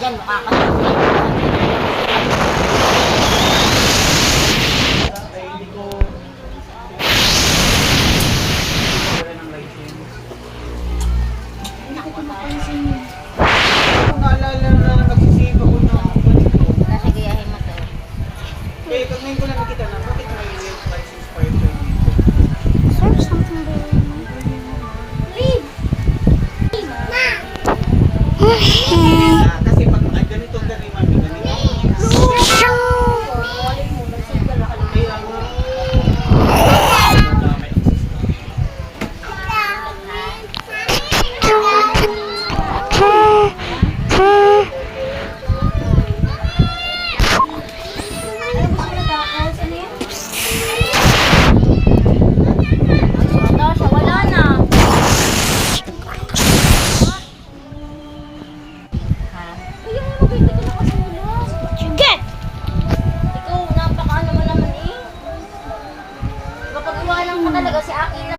Diyan makakatawa. Naalala na nagsisave ako ng Kasi gayahin mo to. eh, pag ngayon ko lang nakita na, bakit may license pa ito? Search something there. Leave! Leave! Ma!